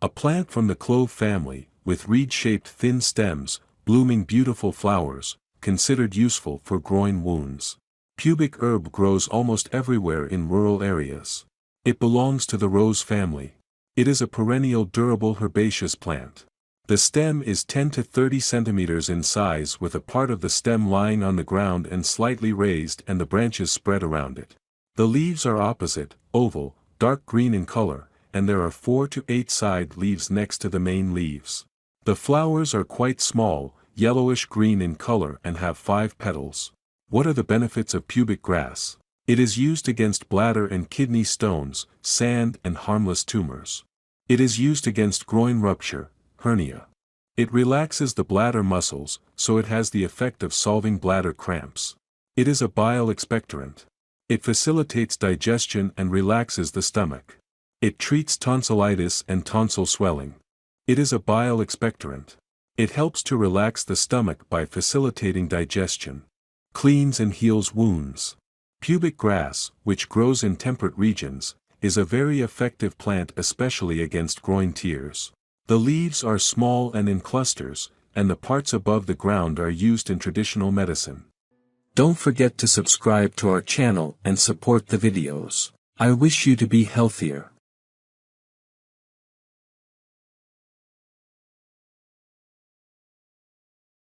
A plant from the clove family, with reed-shaped thin stems, blooming beautiful flowers, considered useful for groin wounds. Pubic herb grows almost everywhere in rural areas. It belongs to the rose family. It is a perennial durable herbaceous plant. The stem is 10 to 30 centimeters in size with a part of the stem lying on the ground and slightly raised and the branches spread around it. The leaves are opposite, oval, dark green in color, and there are 4 to 8 side leaves next to the main leaves. The flowers are quite small, yellowish green in color and have 5 petals. What are the benefits of pubic grass? It is used against bladder and kidney stones, sand and harmless tumors. It is used against groin rupture, hernia. It relaxes the bladder muscles, so it has the effect of solving bladder cramps. It is a bile expectorant. It facilitates digestion and relaxes the stomach. It treats tonsillitis and tonsil swelling. It is a bile expectorant. It helps to relax the stomach by facilitating digestion. Cleans and heals wounds. Pubic grass, which grows in temperate regions, is a very effective plant especially against groin tears. The leaves are small and in clusters, and the parts above the ground are used in traditional medicine. Don't forget to subscribe to our channel and support the videos. I wish you to be healthier.